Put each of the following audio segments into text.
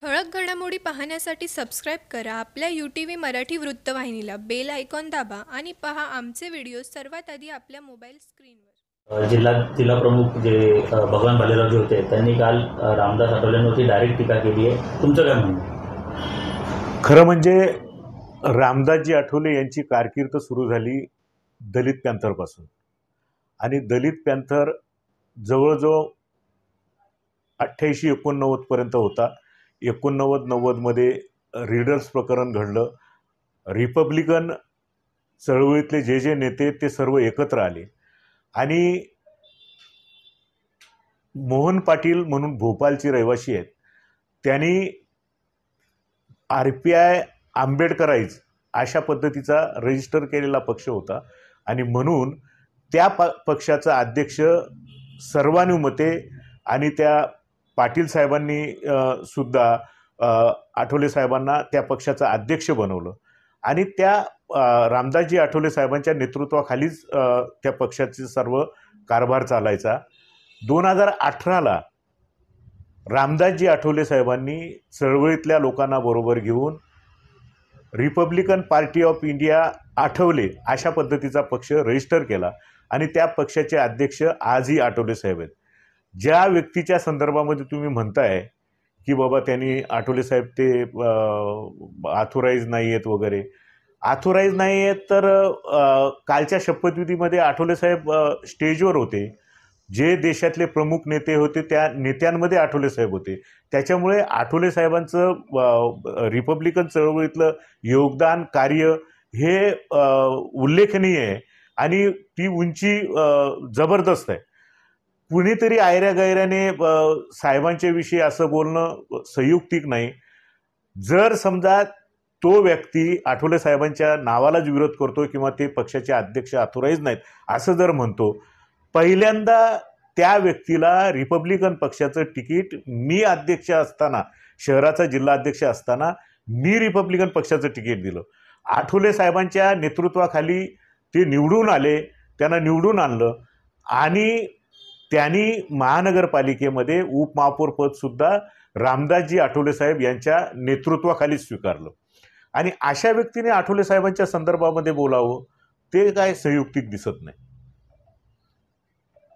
ठळक घडामोडी पाहण्यासाठी सबस्क्राईब करा आपल्या UTV मराठी वृत्तवाहिनीला. बेल आयकॉन दाबा आणि पहा आमचे व्हिडिओ सर्वात आधी आपल्या मोबाईल स्क्रीनवर. जिल्हा प्रमुख जे भगवान भालेरावजी होते त्यांनी काल रामदास आठवलेंवरती डायरेक्ट टीका केली आहे. तुमचं काय म्हणणं? खरं म्हणजे रामदासजी आठवले यांची कारकीर्द सुरू झाली दलित पॅन्थरपासून आणि दलित पॅन्थर जवळजवळ 88-89 पर्यंत होता. 89-90मध्ये रीडर्स प्रकरण घडलं. रिपब्लिकन चळवळीतले जे नेते ते सर्व एकत्र आले आणि मोहन पाटील म्हणून भोपाळचे रहिवासी आहेत, त्यांनी RPI आंबेडकराईज अशा पद्धतीचा रजिस्टर केलेला पक्ष होता आणि म्हणून त्या पक्षाचा अध्यक्ष सर्वानुमते आणि त्या पाटील साहेबांनी सुद्धा आठवले साहेबांना त्या पक्षाचा अध्यक्ष बनवलं आणि त्या रामदासजी आठवले साहेबांच्या नेतृत्वाखालीच त्या पक्षाचे सर्व कारभार चालायचा. 2018ला रामदासजी आठवले साहेबांनी चळवळीतल्या लोकांना बरोबर घेऊन Republican party of India Athawale अशा पद्धतीचा पक्ष रजिस्टर केला आणि त्या पक्षाचे अध्यक्ष आजही आठवले साहेब आहेत. ज्या व्यक्तीच्या संदर्भामध्ये तुम्ही म्हणताय की बाबा त्यांनी आठवले साहेब ते ऑथोराईज नाही आहेत वगैरे, ऑथोराईज नाही आहेत तर कालच्या शपथविधीमध्ये आठवले साहेब स्टेजवर होते. जे देशातले प्रमुख नेते होते त्या नेत्यांमध्ये आठवले साहेब होते. त्याच्यामुळे आठवले साहेबांचं रिपब्लिकन चळवळीतलं योगदान कार्य हे उल्लेखनीय आहे आणि ती उंची जबरदस्त आहे. कुणीतरी आयऱ्या-गैऱ्याने साहेबांच्या विषयी असं बोलणं संयुक्तिक नाही. जर समजा तो व्यक्ती आठवले साहेबांच्या नावालाच विरोध करतो किंवा ते पक्षाचे अध्यक्ष ऑथोराईज नाहीत असं जर म्हणतो, पहिल्यांदा त्या व्यक्तीला रिपब्लिकन पक्षाचं तिकीट मी अध्यक्ष असताना, शहराचा जिल्हा अध्यक्ष असताना मी रिपब्लिकन पक्षाचं तिकीट दिलं. आठवले साहेबांच्या नेतृत्वाखाली ते निवडून आले, त्यांना निवडून आणलं आणि त्यांनी महानगरपालिकेमध्ये उपमहापौरपदसुद्धा रामदासजी आठवले साहेब यांच्या नेतृत्वाखालीच स्वीकारलं आणि अशा व्यक्तीने आठवले साहेबांच्या संदर्भामध्ये बोलावं ते काय संयुक्तिक दिसत नाही.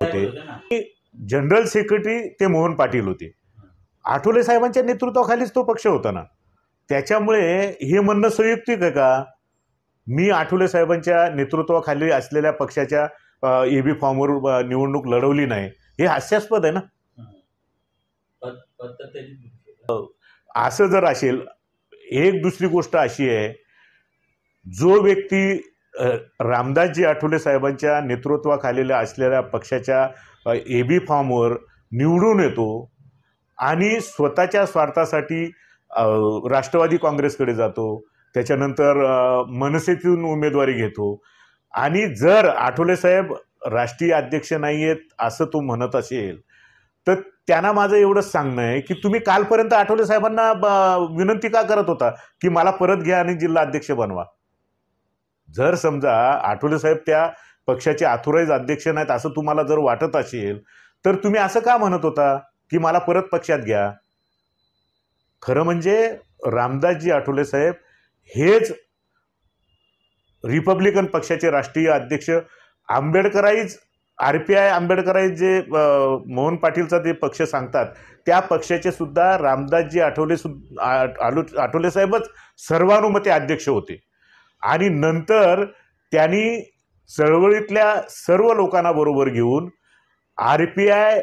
होते जनरल सेक्रेटरी ते मोहन पाटील होते. आठवले साहेबांच्या नेतृत्वाखालीच तो पक्ष होता ना, त्याच्यामुळे हे म्हणणं संयुक्तिक आहे का मी आठवले साहेबांच्या नेतृत्वाखाली असलेल्या पक्षाच्या AB फॉर्मवर निवडणूक लढवली नाही, हे हास्यास्पद आहे ना. असं जर असेल, एक दुसरी गोष्ट अशी आहे, जो व्यक्ती रामदासजी आठवले साहेबांच्या नेतृत्वाखाली असलेल्या पक्षाच्या AB फॉर्मवर निवडून येतो आणि स्वतःच्या स्वार्थासाठी राष्ट्रवादी काँग्रेसकडे जातो, त्याच्यानंतर मनसेतून उमेदवारी घेतो आणि जर आठवले साहेब राष्ट्रीय अध्यक्ष नाही आहेत असं तो म्हणत असेल तर त्यांना माझं एवढंच सांगणं आहे की तुम्ही कालपर्यंत आठवले साहेबांना विनंती का करत होता की मला परत घ्या आणि जिल्हा अध्यक्ष बनवा. जर समजा आठवले साहेब त्या पक्षाचे ऑथोराईज अध्यक्ष नाहीत असं तुम्हाला जर वाटत असेल तर तुम्ही असं का म्हणत होता की मला परत पक्षात घ्या. खरं म्हणजे रामदासजी आठवले साहेब हेच रिपब्लिकन पक्षाचे राष्ट्रीय अध्यक्ष. आंबेडकराईज RPI आंबेडकराईज जे मोहन पाटीलचा ते पक्ष सांगतात त्या पक्षाचे सुद्धा रामदासजी आठवले साहेबच सर्वानुमते अध्यक्ष होते आणि नंतर त्यांनी चळवळीतल्या सर्व लोकांना बरोबर घेऊन RPI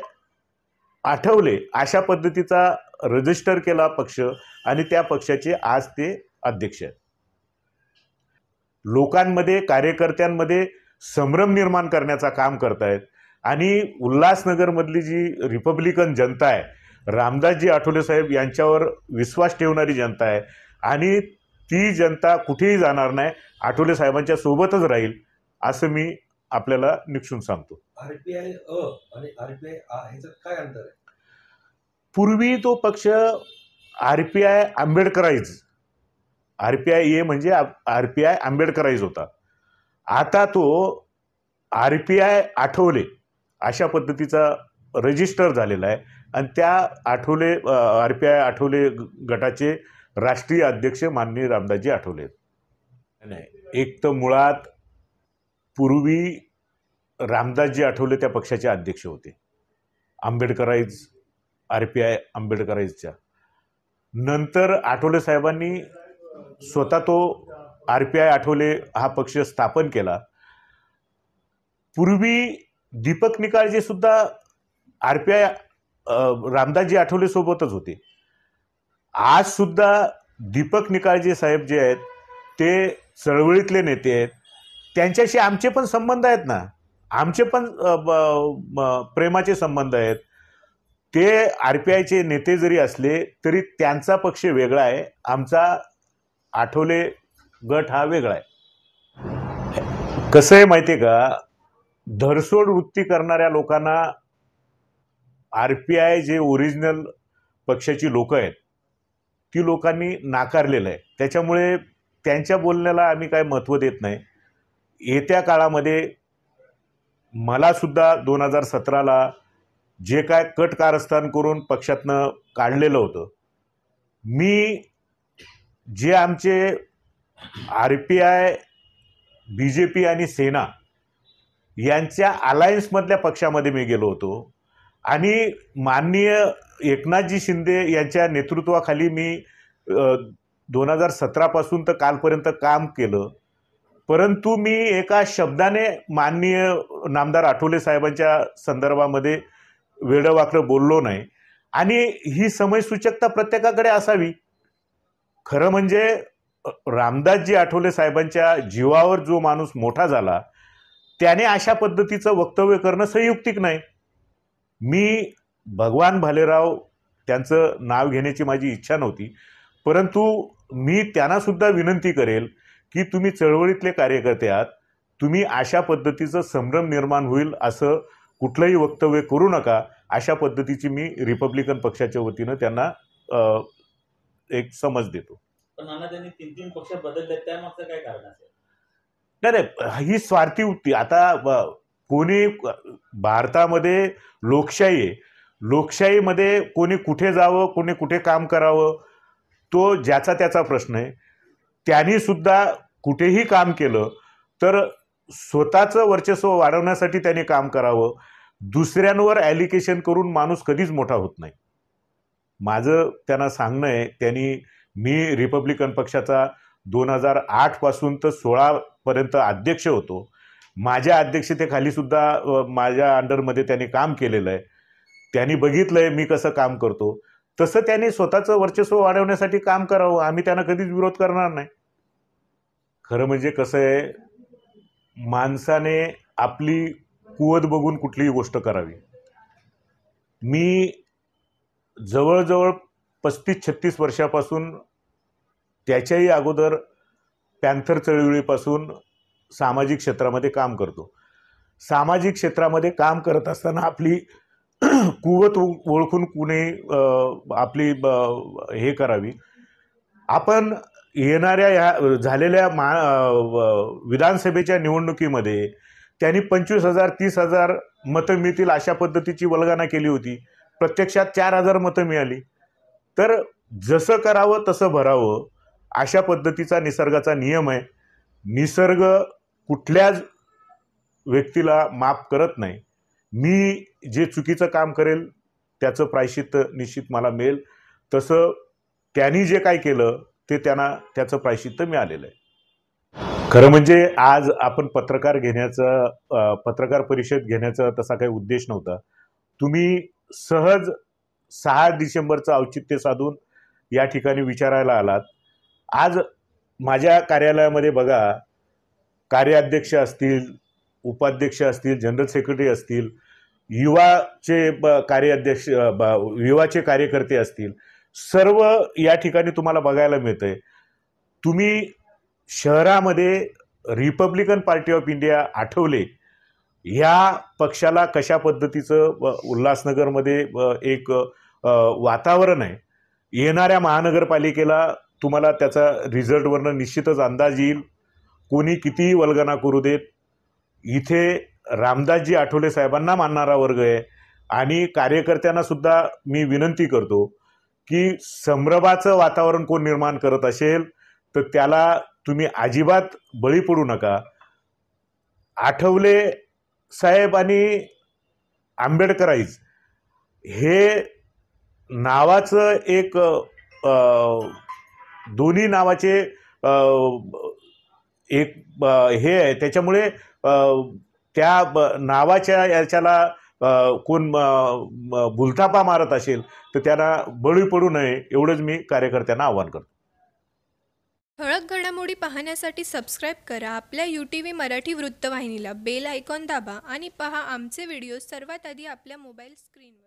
आठवले अशा पद्धतीचा रजिस्टर केला पक्ष आणि त्या पक्षाचे आज ते अध्यक्ष आहेत. लोकांमध्ये कार्यकर्त्यांमध्ये संभ्रम निर्माण करण्याचं काम करतायत आणि उल्हासनगरमधली जी रिपब्लिकन जनता आहे, रामदासजी आठवले साहेब यांच्यावर विश्वास ठेवणारी जनता आहे आणि ती जनता कुठेही जाणार नाही, आठवले साहेबांच्या सोबतच राहील असं मी आपल्याला निक्षून सांगतो. RPI आणि RPI ह्याच्यात काय अंतर आहे? पूर्वी तो पक्ष RPI आंबेडकराईज, RPI म्हणजे RPI आंबेडकराईज होता. आता तो RPI आठवले अशा पद्धतीचा रजिस्टर झालेला आहे आणि त्या आठवले RPI आठवले गटाचे राष्ट्रीय अध्यक्ष माननीय रामदासजी आठवले. नाही, एक तर मुळात पूर्वी रामदासजी आठवले त्या पक्षाचे अध्यक्ष होते, आंबेडकराईज RPI आंबेडकराईजच्या. नंतर आठवले साहेबांनी स्वतः तो RPI आठवले हा पक्ष स्थापन केला. पूर्वी दीपक निकाळजे सुद्धा RPI रामदासजी आठवले सोबतच होते. आज सुद्धा दीपक निकाळजे साहेब जे आहेत ते चळवळीतले नेते आहेत. त्यांच्याशी आमचे पण संबंध आहेत ना, आमचे पण प्रेमाचे संबंध आहेत. ते RPIचे नेते जरी असले तरी त्यांचा पक्ष वेगळा आहे, आमचा आठवले गट हा वेगळा आहे. कसं आहे माहिती आहे का, धरसोड वृत्ती करणाऱ्या लोकांना RPI जे ओरिजिनल पक्षाची लोक आहेत ती लोकांनी नाकारलेलं आहे. त्याच्यामुळे त्यांच्या बोलण्याला आम्ही काय महत्त्व देत नाही. येत्या काळामध्ये मला सुद्धा 2017ला जे काय कट कारस्थान करून पक्षातनं काढलेलं होतं, मी जे आमचे RPI BJP आणि सेना यांच्या अलायन्समधल्या पक्षामध्ये मी गेलो होतो आणि माननीय एकनाथजी शिंदे यांच्या नेतृत्वाखाली मी 2017 पासून तर कालपर्यंत काम केलं. परंतु मी एका शब्दाने माननीय नामदार आठवले साहेबांच्या संदर्भामध्ये वेडंवाकडं बोललो नाही. आणि ही समयसूचकता प्रत्येकाकडे असावी. खरं म्हणजे रामदासजी आठवले साहेबांच्या जीवावर जो माणूस मोठा झाला त्याने अशा पद्धतीचं वक्तव्य करणं संयुक्तिक नाही. मी भगवान भालेराव त्यांचं नाव घेण्याची माझी इच्छा नव्हती, परंतु मी त्यांनासुद्धा विनंती करेल की तुम्ही चळवळीतले कार्यकर्ते आहात, तुम्ही अशा पद्धतीचं संभ्रम निर्माण होईल असं कुठलंही वक्तव्य करू नका. अशा पद्धतीची मी रिपब्लिकन पक्षाच्या वतीनं त्यांना एक समज देतो. पण नाना त्यांनी 3 पक्ष बदलले, त्यामागचं काय कारण असेल? नाही, ही स्वार्थी वृत्ती. आता कोणी भारतामध्ये लोकशाही आहे, लोकशाहीमध्ये कोणी कुठे जावं, कोणी कुठे काम करावं तो ज्याचा त्याचा प्रश्न आहे. त्यांनी सुद्धा कुठेही काम केलं तर स्वतःचं वर्चस्व वाढवण्यासाठी त्यांनी काम करावं. दुसऱ्यांवर ॲलिगेशन करून माणूस कधीच मोठा होत नाही. माझं त्यांना सांगणं आहे, त्यांनी मी रिपब्लिकन पक्षाचा 2008 पासून तर 16 पर्यंत अध्यक्ष होतो. माझ्या अध्यक्षतेखाली सुद्धा माझ्या अंडरमध्ये त्यांनी काम केलेलं आहे. त्यांनी बघितलं आहे मी कसं काम करतो, तसं त्यांनी स्वतःचं वर्चस्व वाढवण्यासाठी काम करावं. आम्ही त्यांना कधीच विरोध करणार नाही. खरं म्हणजे कसं आहे, माणसाने आपली कुवत बघून कुठलीही गोष्ट करावी. मी जवळजवळ 35-36 वर्षापासून, त्याच्याही अगोदर पॅन्थर चळवळीपासून सामाजिक क्षेत्रामध्ये काम करतो. सामाजिक क्षेत्रामध्ये काम करत असताना आपली कुवत ओळखून कुणी आपली हे करावी. आपण येणाऱ्या ह्या झालेल्या विधानसभेच्या निवडणुकीमध्ये त्यांनी 25,000 30,000 मतं मिळतील अशा पद्धतीची वल्गना केली होती. प्रत्यक्षात 4,000 मतं मिळाली. तर जसं करावं तसं भरावं अशा पद्धतीचा निसर्गाचा नियम आहे. निसर्ग कुठल्याच व्यक्तीला माफ करत नाही. मी जे चुकीचं काम करेल त्याचं प्रायश्चित्त निश्चित मला मिळेल. तसं त्यांनी जे काय केलं ते त्यांना त्याचं प्रायश्चित्त मिळालेलं आहे. खरं म्हणजे आज आपण पत्रकार परिषद घेण्याचा तसा काही उद्देश नव्हता. तुम्ही सहज 6 डिसेंबरचं औचित्य साधून या ठिकाणी विचारायला आलात. आज माझ्या कार्यालयामध्ये बघा, कार्याध्यक्ष असतील, उपाध्यक्ष असतील, जनरल सेक्रेटरी असतील, युवाचे कार्याध्यक्ष, युवाचे कार्यकर्ते असतील, सर्व या ठिकाणी तुम्हाला बघायला मिळतंय. तुम्ही शहरामध्ये Republican party of India Athawale ह्या पक्षाला कशा पद्धतीचं उल्हासनगरमध्ये एक वातावरण आहे. येणाऱ्या महानगरपालिकेला तुम्हाला त्याचा रिझल्टवरनं निश्चितच अंदाज येईल. कोणी कितीही वल्गना करू देत, इथे रामदासजी आठवले साहेबांना मानणारा वर्ग आहे आणि कार्यकर्त्यांना सुद्धा मी विनंती करतो की संभ्रमाचं वातावरण कोण निर्माण करत असेल तर त्याला तुम्ही अजिबात बळी पडू नका. आठवले साहेब आणि आंबेडकराईज हे नावाचं एक दोन्ही नावाचे एक हे आहे. त्याच्यामुळे त्या नावाच्या याच्याला कोण भुलथापा मारत असेल तर त्यांना बळी पडू नये एवढंच मी कार्यकर्त्यांना आवाहन करतो. ठळक घडामोडी पाहण्यासाठी सबस्क्राईब करा आपल्या UTV मराठी वृत्तवाहिनीला. बेल आयकॉन दाबा आणि पहा आमचे व्हिडिओ सर्वात आधी आपल्या मोबाईल स्क्रीनवर.